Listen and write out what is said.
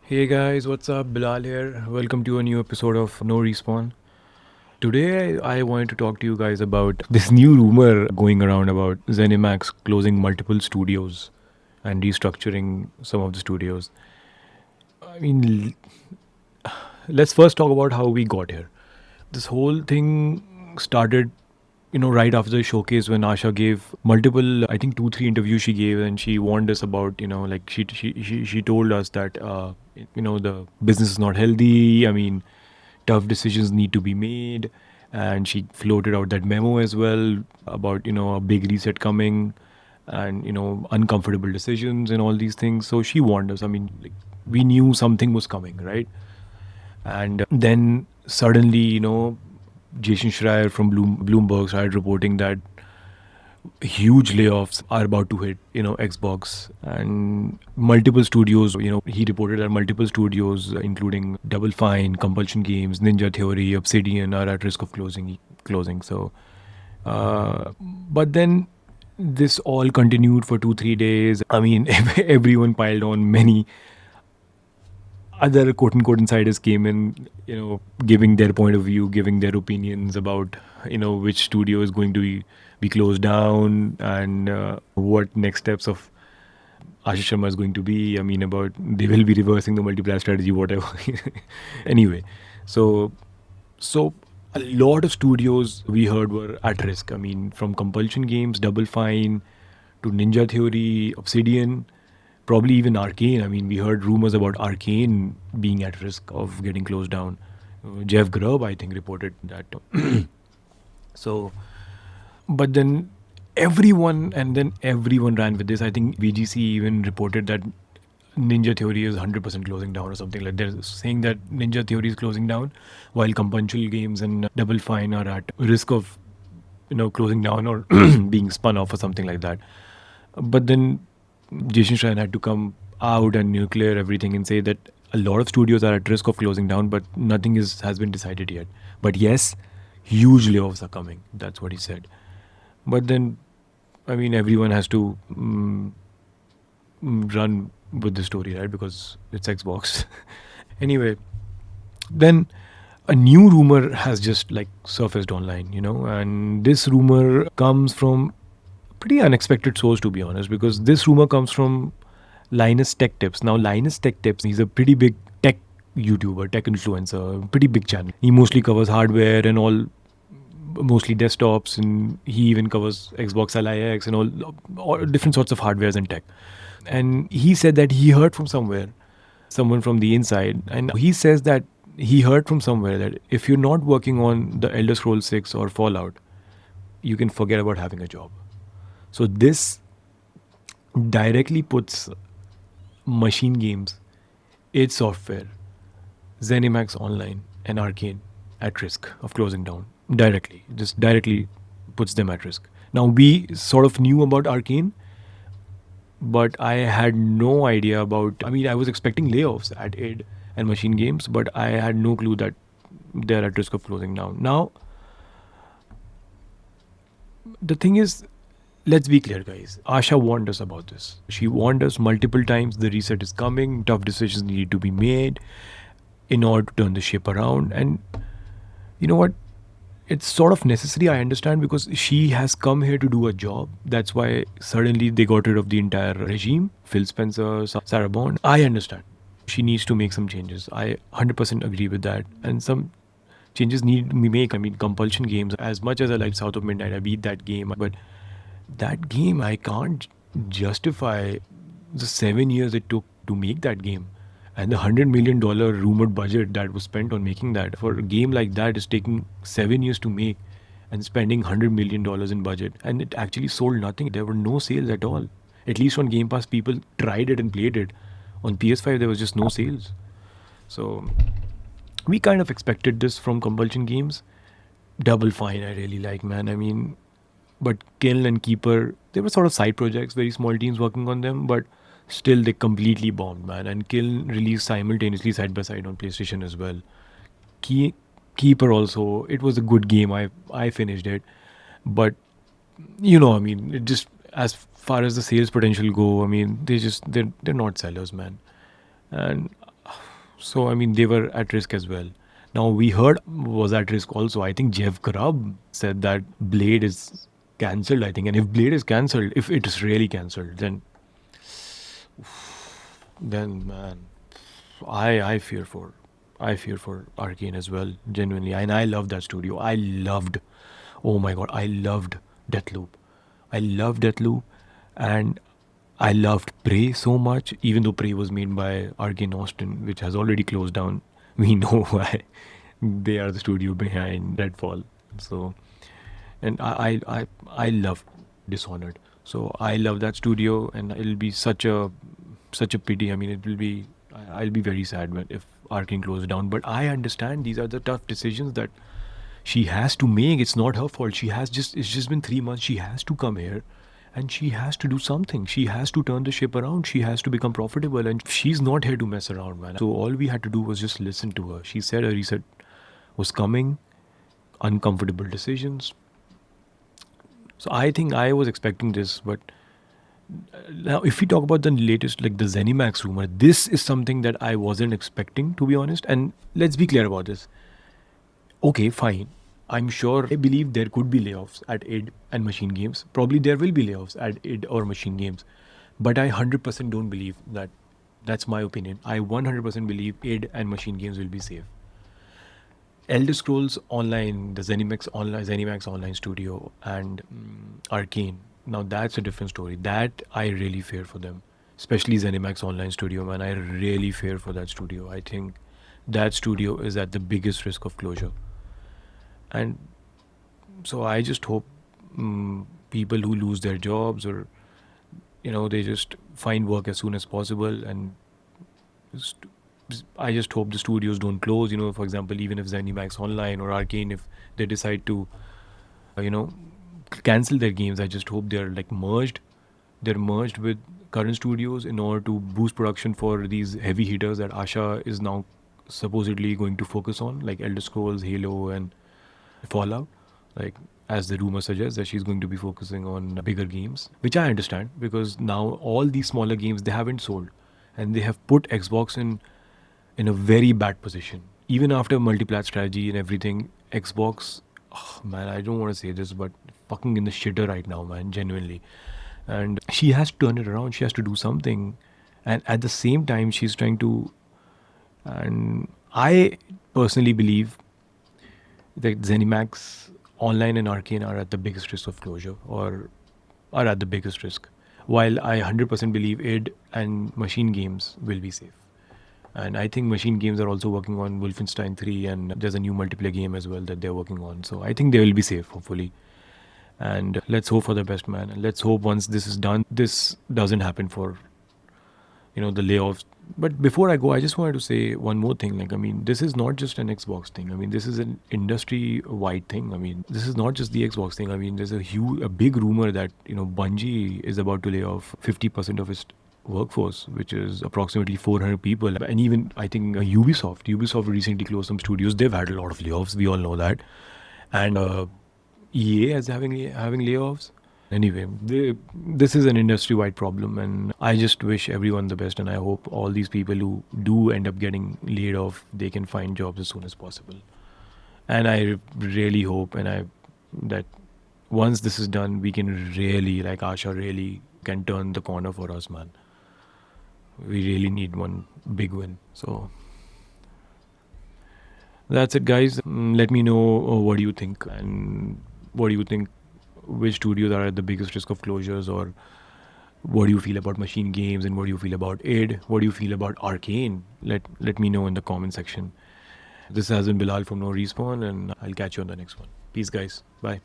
Hey guys, what's up? Bilal here. Welcome to a new episode of No Respawn. Today, I wanted to talk to you guys about this new rumor going around about Zenimax closing multiple studios and restructuring some of the studios. I mean, let's first talk about how we got here. This whole thing started, right after the showcase when Asha gave multiple, I think 2, 3 interviews she gave, and she warned us about, like she told us that, the business is not healthy. I mean, tough decisions need to be made, and she floated out that memo as well about, a big reset coming, and uncomfortable decisions and all these things. So she warned us. I mean, like, we knew something was coming, right? And then suddenly, Jason Schreier from Bloomberg started reporting that huge layoffs are about to hit, Xbox and multiple studios. He reported that multiple studios, including Double Fine, Compulsion Games, Ninja Theory, Obsidian, are at risk of closing. So, but then this all continued for 2, 3 days. I mean, everyone piled on. Many other quote unquote insiders came in, giving their point of view, giving their opinions about, which studio is going to be closed down, and what next steps of Ashish Sharma is going to be. I mean, about they will be reversing the multiplayer strategy, whatever. Anyway, so so a lot of studios we heard were at risk. I mean, from Compulsion Games, Double Fine, to Ninja Theory, Obsidian, probably even Arcane. I mean, we heard rumors about Arcane being at risk of getting closed down. Jeff Grubb, I think, reported that. So, but then everyone ran with this. I think VGC even reported that Ninja Theory is 100% closing down or something like that. They're saying that Ninja Theory is closing down, while Compulsion Games and Double Fine are at risk of, closing down or being spun off or something like that. But then Jason Schreier had to come out and nuclear everything and say that a lot of studios are at risk of closing down, but nothing has been decided yet. But yes, huge layoffs are coming. That's what he said. But then, I mean, everyone has to run with the story, right? Because it's Xbox. Anyway, then a new rumor has just like surfaced online, and this rumor comes from pretty unexpected source, to be honest, because this rumor comes from Linus Tech Tips. Now, Linus Tech Tips, he's a pretty big tech YouTuber, tech influencer, pretty big channel. He mostly covers hardware and all, mostly desktops, and he even covers Xbox LIX and all different sorts of hardwares and tech. And he said that he heard from somewhere, someone from the inside, and he says that he heard from somewhere that if you're not working on the Elder Scrolls 6 or Fallout, you can forget about having a job. So this directly puts Machine Games, id Software, Zenimax Online, and Arcane at risk of closing down directly. Just directly puts them at risk. Now, we sort of knew about Arcane, but I had no idea about. I mean, I was expecting layoffs at id and Machine Games, but I had no clue that they're at risk of closing down. Now, the thing is, let's be clear, guys. Asha warned us about this. She warned us multiple times the reset is coming, tough decisions need to be made in order to turn the ship around. And you know what? It's sort of necessary, I understand, because she has come here to do a job. That's why suddenly they got rid of the entire regime. Phil Spencer, Sarah Bond. I understand. She needs to make some changes. I 100% agree with that. And some changes need to be made. I mean, Compulsion Games, as much as I like South of Midnight, I beat that game. But that game, I can't justify the 7 years it took to make that game and the $100 million rumored budget that was spent on making that. For a game like that is taking 7 years to make and spending $100 million in budget, and it actually sold nothing. There were no sales at all. At least on Game Pass, people tried it and played it. On PS5, there was just no sales. So we kind of expected this from Compulsion Games. Double Fine, I really like, man. I mean, but Kill and Keeper, they were sort of side projects, very small teams working on them, but still they completely bombed, man. And Kill released simultaneously side by side on PlayStation as well. Key, Keeper also, it was a good game. I finished it, but I mean, it just as far as the sales potential go, I mean, they're not sellers, man. And So I mean, they were at risk as well. Now we heard was at risk also. I think Jeff Grubb said that Blade is cancelled. I think, and if Blade is cancelled, if it is really cancelled, then man, I fear for Arcane as well, genuinely. And I love that studio. I loved, oh my god, I loved Deathloop. I loved Deathloop, and I loved Prey so much. Even though Prey was made by Arcane Austin, which has already closed down, we know why. They are the studio behind Redfall. So, and I love Dishonored. So I love that studio, and it'll be such a pity. I mean, it will be. I'll be very sad if Arkane closes down. But I understand these are the tough decisions that she has to make. It's not her fault. It's just been 3 months. She has to come here, and she has to do something. She has to turn the ship around. She has to become profitable, and she's not here to mess around, man. So all we had to do was just listen to her. She said a reset was coming, uncomfortable decisions. So I think I was expecting this, but now if we talk about the latest, like the Zenimax rumor, this is something that I wasn't expecting, to be honest. And let's be clear about this. Okay, fine. I'm sure I believe there could be layoffs at id and Machine Games. Probably there will be layoffs at id or Machine Games. But I 100% don't believe that. That's my opinion. I 100% believe id and Machine Games will be safe. Elder Scrolls Online, the Zenimax Online Studio, and Arcane. Now that's a different story. That I really fear for them, especially Zenimax Online Studio. Man, I really fear for that studio. I think that studio is at the biggest risk of closure, and so I just hope people who lose their jobs, or they just find work as soon as possible, and just I just hope the studios don't close. For example, even if Zenimax Online or Arcane, if they decide to, you know, cancel their games, I just hope they're like merged. They're merged with current studios in order to boost production for these heavy hitters that Asha is now supposedly going to focus on, like Elder Scrolls, Halo, and Fallout. Like as the rumor suggests that she's going to be focusing on bigger games, which I understand because now all these smaller games they haven't sold, and they have put Xbox in a very bad position. Even after multi-plat strategy and everything, Xbox, oh, man, I don't want to say this, but fucking in the shitter right now, man, genuinely. And she has to turn it around. She has to do something. And at the same time, she's trying to. And I personally believe that Zenimax Online and Arcane are at the biggest risk of closure, or are at the biggest risk. While I 100% believe id and Machine Games will be safe. And I think Machine Games are also working on Wolfenstein 3, and there's a new multiplayer game as well that they're working on. So I think they will be safe, hopefully. And let's hope for the best, man. And let's hope once this is done, this doesn't happen for, the layoffs. But before I go, I just wanted to say one more thing. Like, I mean, this is not just an Xbox thing. I mean, this is an industry-wide thing. I mean, this is not just the Xbox thing. I mean, there's a big rumor that, Bungie is about to lay off 50% of its workforce, which is approximately 400 people. And even I think Ubisoft recently closed some studios. They've had a lot of layoffs. We all know that. And EA is having layoffs. Anyway, this is an industry-wide problem, and I just wish everyone the best. And I hope all these people who do end up getting laid off, they can find jobs as soon as possible. And I really hope, that once this is done, we can really, like Asha, really can turn the corner for us, man. We really need one big win. So that's it, guys. Let me know what do you think, and what do you think, which studios are at the biggest risk of closures, or what do you feel about Machine Games, and what do you feel about id, what do you feel about Arcane. Let me know in the comment section. This has been Bilal from No Respawn, and I'll catch you on the next one. Peace, guys. Bye.